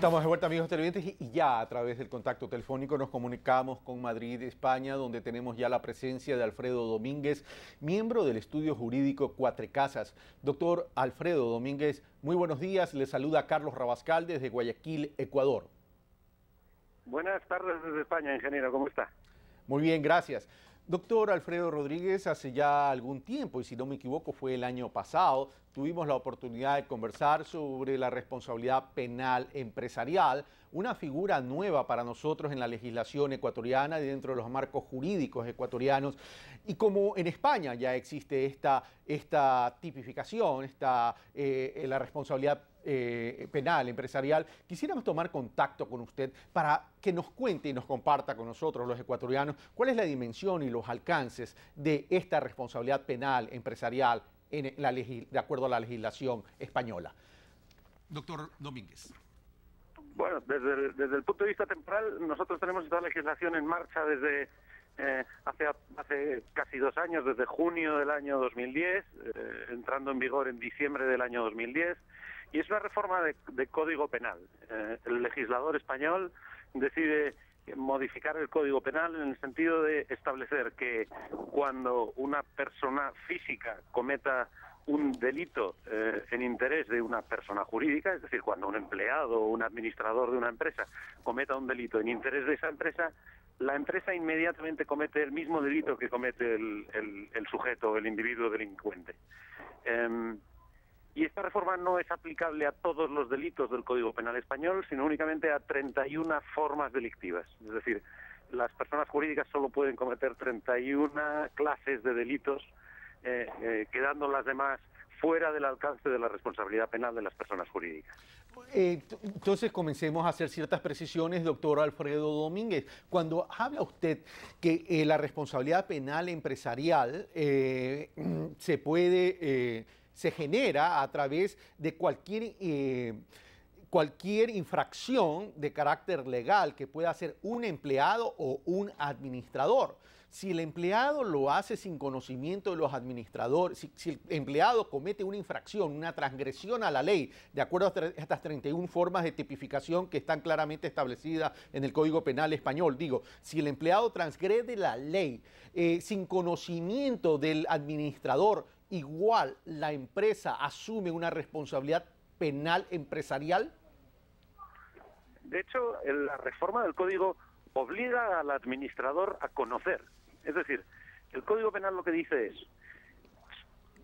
Estamos de vuelta, amigos televidentes, y ya a través del contacto telefónico nos comunicamos con Madrid, España, donde tenemos ya la presencia de Alfredo Domínguez, miembro del estudio jurídico Cuatro Casas. Doctor Alfredo Domínguez, muy buenos días. Le saluda Carlos Rabascal desde Guayaquil, Ecuador. Buenas tardes desde España, ingeniero. ¿Cómo está? Muy bien, gracias. Doctor Alfredo Rodríguez, hace ya algún tiempo, y si no me equivoco fue el año pasado, tuvimos la oportunidad de conversar sobre la responsabilidad penal empresarial, una figura nueva para nosotros en la legislación ecuatoriana y dentro de los marcos jurídicos ecuatorianos. Y como en España ya existe esta tipificación, la responsabilidad penal empresarial, quisiéramos tomar contacto con usted para que nos cuente y nos comparta con nosotros, los ecuatorianos, cuál es la dimensión y los alcances de esta responsabilidad penal empresarial de acuerdo a la legislación española. Doctor Domínguez. Bueno, desde el punto de vista temporal, nosotros tenemos esta legislación en marcha desde hace casi 2 años, desde junio del año 2010, entrando en vigor en diciembre del año 2010, y es una reforma de Código Penal. El legislador español decide modificar el Código Penal en el sentido de establecer que cuando una persona física cometa un delito en interés de una persona jurídica, es decir, cuando un empleado o un administrador de una empresa cometa un delito en interés de esa empresa, la empresa inmediatamente comete el mismo delito que comete el sujeto, el individuo delincuente. Y esta reforma no es aplicable a todos los delitos del Código Penal español, sino únicamente a 31 formas delictivas. Es decir, las personas jurídicas solo pueden cometer 31 clases de delitos, quedando las demás fuera del alcance de la responsabilidad penal de las personas jurídicas. Entonces comencemos a hacer ciertas precisiones, doctor Alfredo Domínguez. Cuando habla usted que la responsabilidad penal empresarial se genera a través de cualquier infracción de carácter legal que pueda hacer un empleado o un administrador. Si el empleado lo hace sin conocimiento de los administradores, si el empleado comete una infracción, una transgresión a la ley, de acuerdo a estas 31 formas de tipificación que están claramente establecidas en el Código Penal español, si el empleado transgrede la ley sin conocimiento del administrador, igual la empresa asume una responsabilidad penal empresarial. De hecho, la reforma del Código obliga al administrador a conocer. Es decir, el Código Penal lo que dice es,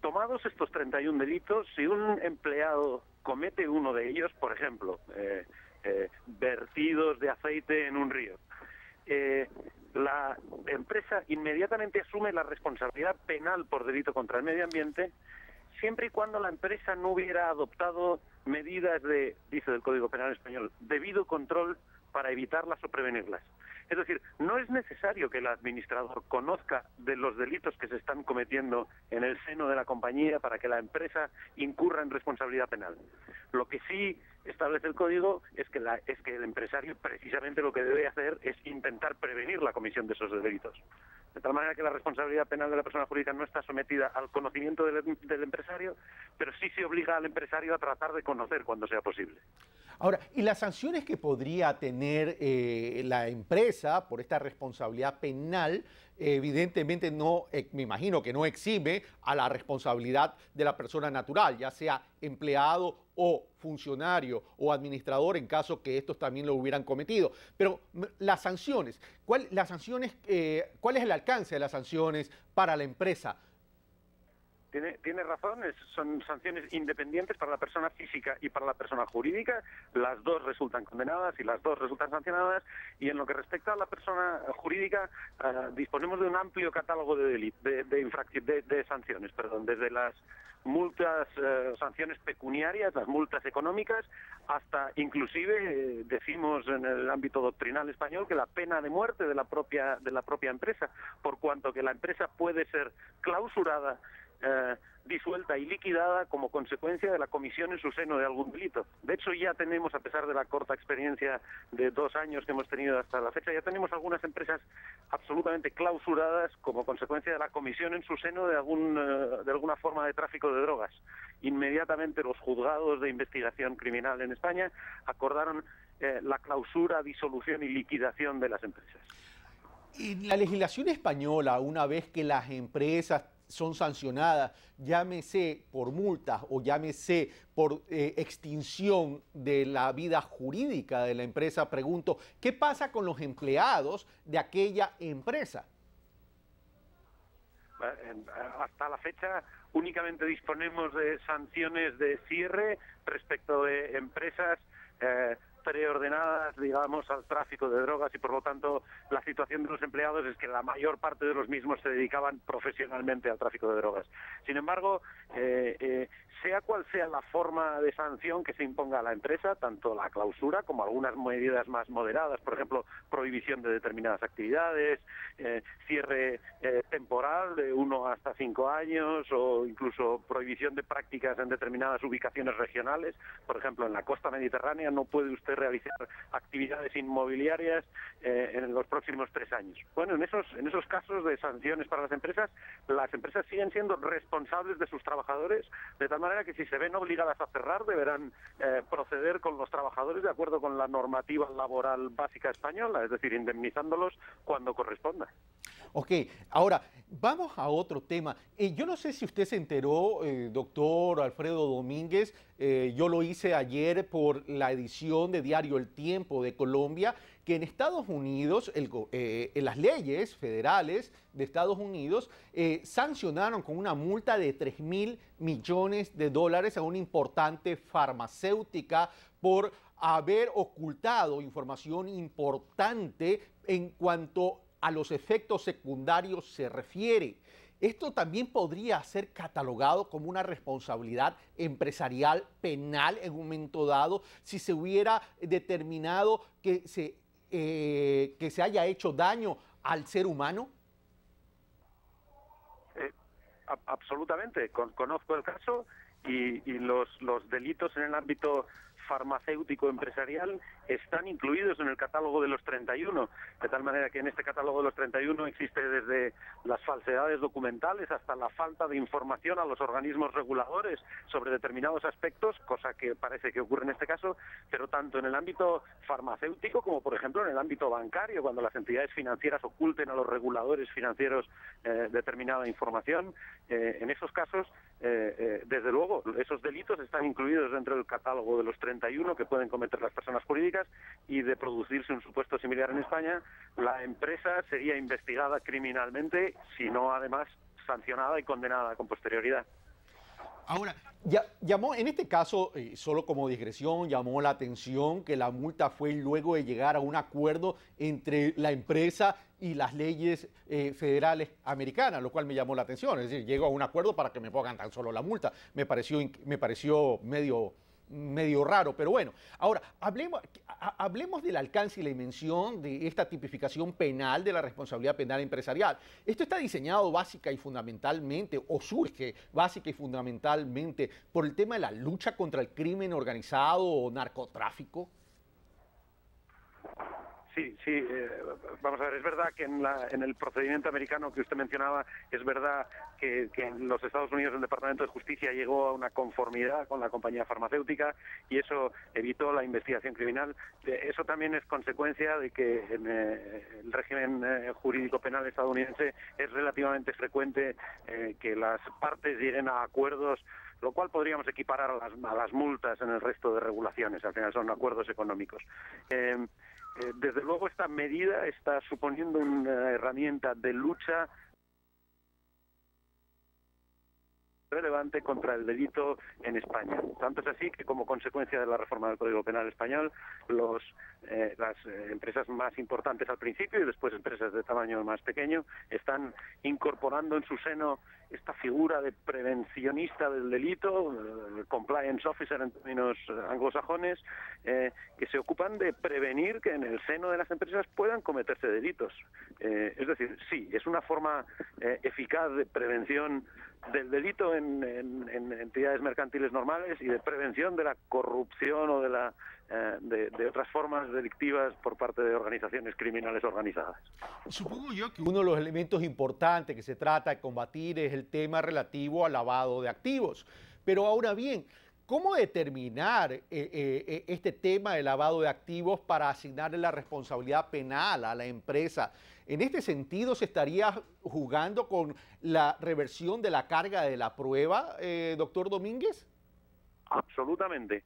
tomados estos 31 delitos, si un empleado comete uno de ellos, por ejemplo, vertidos de aceite en un río, la empresa inmediatamente asume la responsabilidad penal por delito contra el medio ambiente, siempre y cuando la empresa no hubiera adoptado medidas dice el Código Penal español, debido control para evitarlas o prevenirlas. Es decir, no es necesario que el administrador conozca de los delitos que se están cometiendo en el seno de la compañía para que la empresa incurra en responsabilidad penal. Lo que sí establece el Código es que el empresario precisamente lo que debe hacer es intentar prevenir la comisión de esos delitos. De tal manera que la responsabilidad penal de la persona jurídica no está sometida al conocimiento del empresario, pero sí se obliga al empresario a tratar de conocer cuando sea posible. Ahora, ¿y las sanciones que podría tener la empresa por esta responsabilidad penal? Evidentemente no, me imagino que no exime a la responsabilidad de la persona natural, ya sea empleado o funcionario o administrador, en caso que estos también lo hubieran cometido. Pero las sanciones, ¿cuál es el alcance de las sanciones para la empresa? Tiene razón, son sanciones independientes para la persona física y para la persona jurídica. Las dos resultan condenadas y las dos resultan sancionadas. Y en lo que respecta a la persona jurídica, disponemos de un amplio catálogo de sanciones, desde las multas, sanciones pecuniarias, las multas económicas, hasta inclusive decimos en el ámbito doctrinal español que la pena de muerte de la propia empresa, por cuanto que la empresa puede ser clausurada disuelta y liquidada como consecuencia de la comisión en su seno de algún delito. De hecho, ya tenemos, a pesar de la corta experiencia de 2 años que hemos tenido hasta la fecha, ya tenemos algunas empresas absolutamente clausuradas como consecuencia de la comisión en su seno de alguna forma de tráfico de drogas. Inmediatamente los juzgados de investigación criminal en España acordaron la clausura, disolución y liquidación de las empresas. En la legislación española, una vez que las empresas son sancionadas, llámese por multas o llámese por extinción de la vida jurídica de la empresa, pregunto, ¿qué pasa con los empleados de aquella empresa? Hasta la fecha únicamente disponemos de sanciones de cierre respecto de empresas preordenadas, digamos, al tráfico de drogas, y por lo tanto la situación de los empleados es que la mayor parte de los mismos se dedicaban profesionalmente al tráfico de drogas. Sin embargo, sea cual sea la forma de sanción que se imponga a la empresa, tanto la clausura como algunas medidas más moderadas, por ejemplo, prohibición de determinadas actividades, cierre temporal de 1 hasta 5 años, o incluso prohibición de prácticas en determinadas ubicaciones regionales. Por ejemplo, en la costa mediterránea no puede usted realizar actividades inmobiliarias en los próximos 3 años. Bueno, en esos casos de sanciones para las empresas siguen siendo responsables de sus trabajadores, de tal manera que si se ven obligadas a cerrar, deberán proceder con los trabajadores de acuerdo con la normativa laboral básica española, es decir, indemnizándolos cuando corresponda. Ok, ahora vamos a otro tema. Yo no sé si usted se enteró, doctor Alfredo Domínguez, yo lo hice ayer por la edición de Diario El Tiempo de Colombia, que en Estados Unidos, en las leyes federales de Estados Unidos, sancionaron con una multa de $3.000 millones a una importante farmacéutica por haber ocultado información importante en cuanto a los efectos secundarios se refiere. Esto también podría ser catalogado como una responsabilidad empresarial penal en un momento dado si se hubiera determinado que se haya hecho daño al ser humano. Absolutamente, conozco el caso y los delitos en el ámbito farmacéutico empresarial están incluidos en el catálogo de los 31, de tal manera que en este catálogo de los 31 existe desde las falsedades documentales hasta la falta de información a los organismos reguladores sobre determinados aspectos, cosa que parece que ocurre en este caso, pero tanto en el ámbito farmacéutico como, por ejemplo, en el ámbito bancario, cuando las entidades financieras oculten a los reguladores financieros determinada información, en esos casos, desde luego, esos delitos están incluidos dentro del catálogo de los 31 que pueden cometer las personas jurídicas, y de producirse un supuesto similar en España, la empresa sería investigada criminalmente, si no además sancionada y condenada con posterioridad. Ahora, llamó, en este caso, solo como digresión, llamó la atención que la multa fue luego de llegar a un acuerdo entre la empresa y las leyes federales americanas, lo cual me llamó la atención. Es decir, llegó a un acuerdo para que me pongan tan solo la multa. Me pareció medio raro, pero bueno. Ahora, hablemos del alcance y la dimensión de esta tipificación penal de la responsabilidad penal empresarial. Esto está diseñado básica y fundamentalmente, o surge básica y fundamentalmente por el tema de la lucha contra el crimen organizado o narcotráfico. Sí, vamos a ver, es verdad que en el procedimiento americano que usted mencionaba, es verdad que en los Estados Unidos el Departamento de Justicia llegó a una conformidad con la compañía farmacéutica y eso evitó la investigación criminal. Eso también es consecuencia de que en el régimen jurídico penal estadounidense es relativamente frecuente que las partes lleguen a acuerdos, lo cual podríamos equiparar a las multas en el resto de regulaciones. Al final son acuerdos económicos. Desde luego esta medida está suponiendo una herramienta de lucha relevante contra el delito en España. Tanto es así que, como consecuencia de la reforma del Código Penal español, las empresas más importantes al principio y después empresas de tamaño más pequeño están incorporando en su seno esta figura de prevencionista del delito, compliance officer en términos anglosajones, que se ocupan de prevenir que en el seno de las empresas puedan cometerse delitos. Es decir, sí, es una forma eficaz de prevención del delito en entidades mercantiles normales y de prevención de la corrupción o de otras formas delictivas por parte de organizaciones criminales organizadas. Supongo yo que uno de los elementos importantes que se trata de combatir es el tema relativo al lavado de activos. Pero ahora bien, ¿cómo determinar este tema de lavado de activos para asignarle la responsabilidad penal a la empresa? En este sentido, ¿se estaría jugando con la reversión de la carga de la prueba, doctor Domínguez? Absolutamente.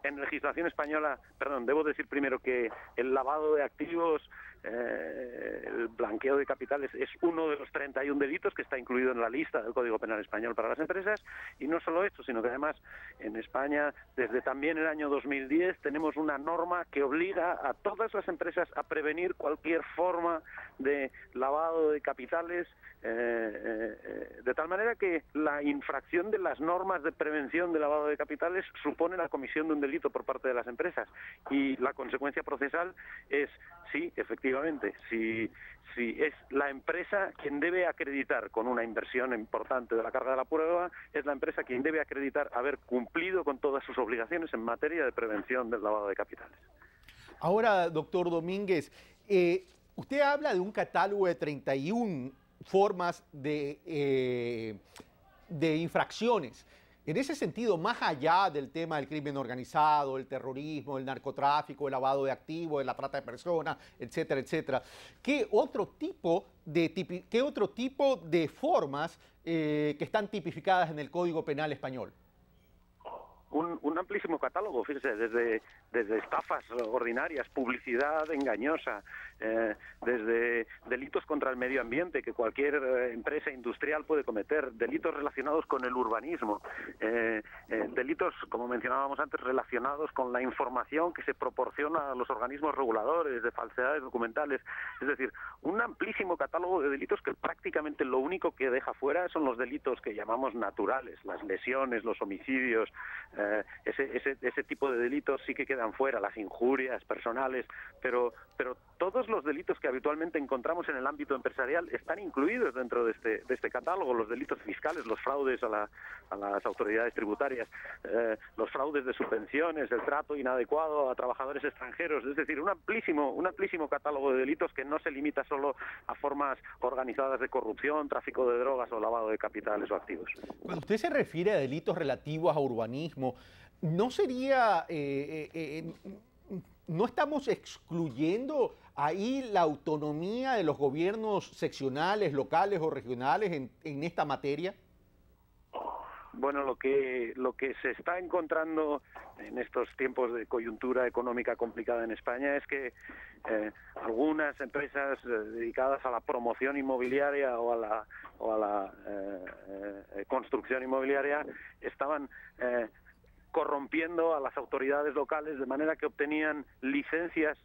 En legislación española, debo decir primero que el lavado de activos, el blanqueo de capitales es uno de los 31 delitos que está incluido en la lista del Código Penal Español para las empresas, y no solo esto, sino que además en España, desde también el año 2010, tenemos una norma que obliga a todas las empresas a prevenir cualquier forma de lavado de capitales, de tal manera que la infracción de las normas de prevención de lavado de capitales supone la comisión de un delito por parte de las empresas, y la consecuencia procesal es, sí, efectivamente, si es la empresa quien debe acreditar con una inversión importante de la carga de la prueba, es la empresa quien debe acreditar haber cumplido con todas sus obligaciones en materia de prevención del lavado de capitales. Ahora, doctor Domínguez, usted habla de un catálogo de 31 formas de infracciones. En ese sentido, más allá del tema del crimen organizado, el terrorismo, el narcotráfico, el lavado de activos, la trata de personas, etcétera, etcétera, ¿qué otro tipo de formas que están tipificadas en el Código Penal español? Un amplísimo catálogo, fíjese, desde estafas ordinarias, publicidad engañosa, desde delitos contra el medio ambiente que cualquier empresa industrial puede cometer, delitos relacionados con el urbanismo, delitos, como mencionábamos antes, relacionados con la información que se proporciona a los organismos reguladores, de falsedades documentales. Es decir, un amplísimo catálogo de delitos que prácticamente lo único que deja fuera son los delitos que llamamos naturales, las lesiones, los homicidios. Ese tipo de delitos sí que quedan fuera, las injurias personales, pero todos los delitos que habitualmente encontramos en el ámbito empresarial están incluidos dentro de este catálogo: los delitos fiscales, los fraudes a las autoridades tributarias, los fraudes de subvenciones, el trato inadecuado a trabajadores extranjeros. Es decir, un amplísimo catálogo de delitos que no se limita solo a formas organizadas de corrupción, tráfico de drogas o lavado de capitales o activos. Cuando usted se refiere a delitos relativos a urbanismo, ¿no sería, no estamos excluyendo ahí la autonomía de los gobiernos seccionales, locales o regionales en esta materia? Bueno, lo que se está encontrando en estos tiempos de coyuntura económica complicada en España es que algunas empresas dedicadas a la promoción inmobiliaria o a la construcción inmobiliaria estaban corrompiendo a las autoridades locales, de manera que obtenían licencias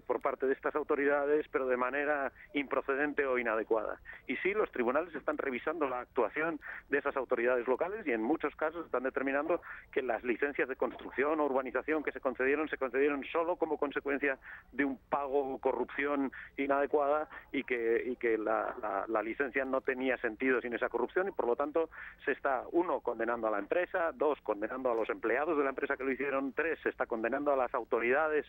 por parte de estas autoridades, pero de manera improcedente o inadecuada. Y sí, los tribunales están revisando la actuación de esas autoridades locales y en muchos casos están determinando que las licencias de construcción o urbanización que se concedieron solo como consecuencia de un pago o corrupción inadecuada, y que la licencia no tenía sentido sin esa corrupción, y por lo tanto se está, 1, condenando a la empresa, 2, condenando a los empleados de la empresa que lo hicieron, 3, se está condenando a las autoridades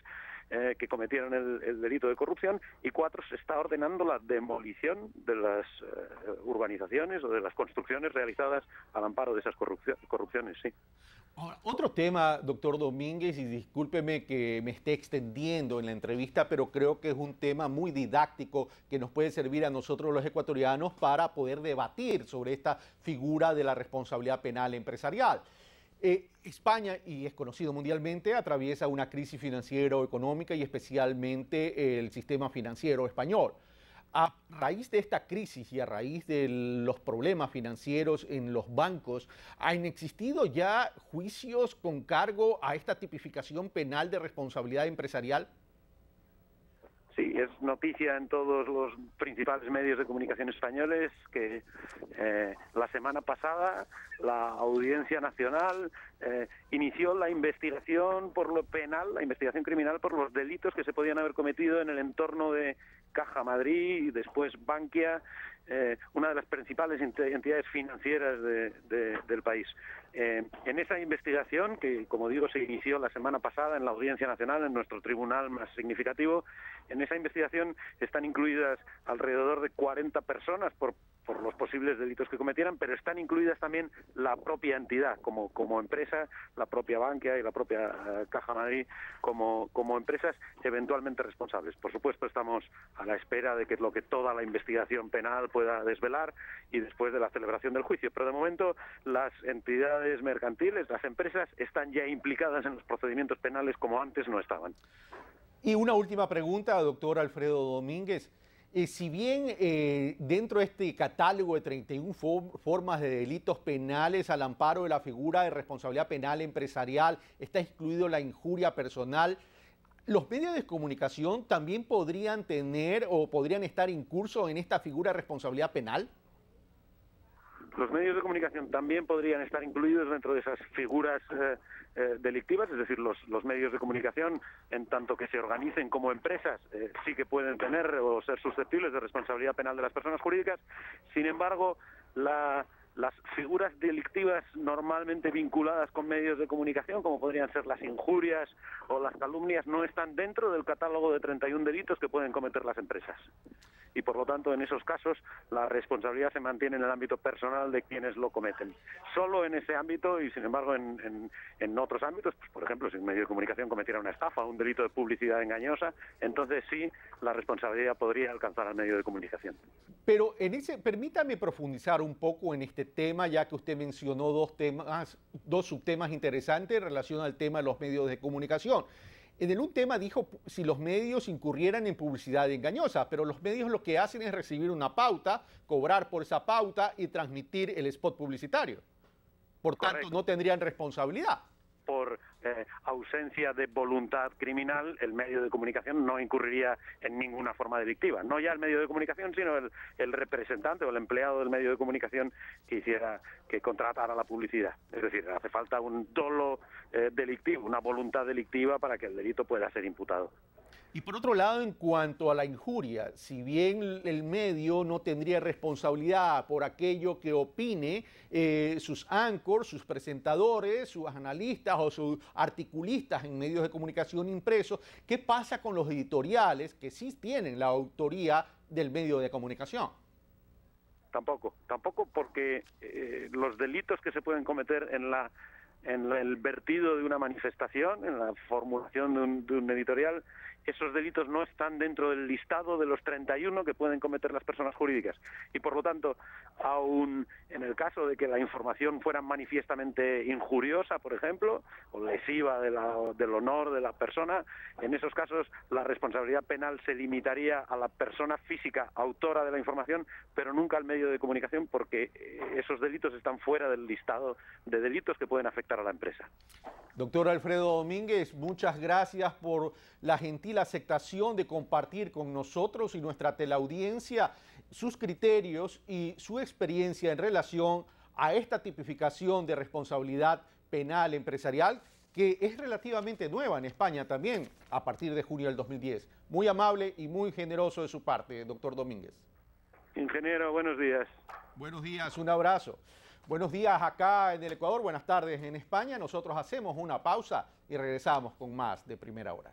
que cometieron el delito de corrupción, y 4, se está ordenando la demolición de las urbanizaciones o de las construcciones realizadas al amparo de esas corrupciones, sí. Ahora, otro tema, doctor Domínguez, y discúlpeme que me esté extendiendo en la entrevista, pero creo que es un tema muy didáctico que nos puede servir a nosotros los ecuatorianos para poder debatir sobre esta figura de la responsabilidad penal empresarial. España, y es conocido mundialmente, atraviesa una crisis financiero-económica y especialmente el sistema financiero español. A raíz de esta crisis y a raíz de los problemas financieros en los bancos, ¿han existido ya juicios con cargo a esta tipificación penal de responsabilidad empresarial? Sí, es noticia en todos los principales medios de comunicación españoles que la semana pasada la Audiencia Nacional inició la investigación por lo penal, la investigación criminal por los delitos que se podían haber cometido en el entorno de Caja Madrid y después Bankia, una de las principales entidades financieras del país. En esa investigación, que como digo se inició la semana pasada en la Audiencia Nacional, en nuestro tribunal más significativo, en esa investigación están incluidas alrededor de 40 personas por los posibles delitos que cometieran, pero están incluidas también la propia entidad, como empresa, la propia Bankia y la propia Caja Madrid, como empresas eventualmente responsables. Por supuesto, estamos a la espera de que lo que toda la investigación penal pueda desvelar y después de la celebración del juicio. Pero de momento, las entidades mercantiles, las empresas, están ya implicadas en los procedimientos penales como antes no estaban. Y una última pregunta, doctor Alfredo Domínguez. Si bien dentro de este catálogo de 31 formas de delitos penales al amparo de la figura de responsabilidad penal empresarial está incluido la injuria personal, ¿los medios de comunicación también podrían tener o podrían estar incursos en esta figura de responsabilidad penal? Los medios de comunicación también podrían estar incluidos dentro de esas figuras delictivas, es decir, los medios de comunicación, en tanto que se organicen como empresas, sí que pueden tener o ser susceptibles de responsabilidad penal de las personas jurídicas. Sin embargo, las figuras delictivas normalmente vinculadas con medios de comunicación, como podrían ser las injurias o las calumnias, no están dentro del catálogo de 31 delitos que pueden cometer las empresas. Y por lo tanto, en esos casos, la responsabilidad se mantiene en el ámbito personal de quienes lo cometen. Solo en ese ámbito y, sin embargo, en otros ámbitos, pues, por ejemplo, si un medio de comunicación cometiera una estafa o un delito de publicidad engañosa, entonces sí, la responsabilidad podría alcanzar al medio de comunicación. Pero permítame profundizar un poco en este tema, ya que usted mencionó dos subtemas interesantes en relación al tema de los medios de comunicación. En un tema dijo si los medios incurrieran en publicidad engañosa, pero los medios lo que hacen es recibir una pauta, cobrar por esa pauta y transmitir el spot publicitario. Por tanto, no tendrían responsabilidad. Por ausencia de voluntad criminal, el medio de comunicación no incurriría en ninguna forma delictiva. No ya el medio de comunicación, sino el representante o el empleado del medio de comunicación que contratara la publicidad. Es decir, hace falta un dolo delictivo, una voluntad delictiva para que el delito pueda ser imputado. Y por otro lado, en cuanto a la injuria, si bien el medio no tendría responsabilidad por aquello que opine sus anchors, sus presentadores, sus analistas o sus articulistas en medios de comunicación impresos, ¿qué pasa con los editoriales que sí tienen la autoría del medio de comunicación? Tampoco porque los delitos que se pueden cometer en el vertido de una manifestación, en la formulación de un editorial, esos delitos no están dentro del listado de los 31 que pueden cometer las personas jurídicas. Y por lo tanto, aun en el caso de que la información fuera manifiestamente injuriosa, por ejemplo, o lesiva del honor de la persona, en esos casos la responsabilidad penal se limitaría a la persona física autora de la información, pero nunca al medio de comunicación, porque esos delitos están fuera del listado de delitos que pueden afectar a la empresa. Doctor Alfredo Domínguez, muchas gracias por la gentil aceptación de compartir con nosotros y nuestra teleaudiencia sus criterios y su experiencia en relación a esta tipificación de responsabilidad penal empresarial que es relativamente nueva en España también a partir de junio del 2010. Muy amable y muy generoso de su parte, doctor Domínguez. Ingeniero, buenos días. Buenos días, un abrazo. Buenos días acá en el Ecuador, buenas tardes en España. Nosotros hacemos una pausa y regresamos con más de Primera Hora.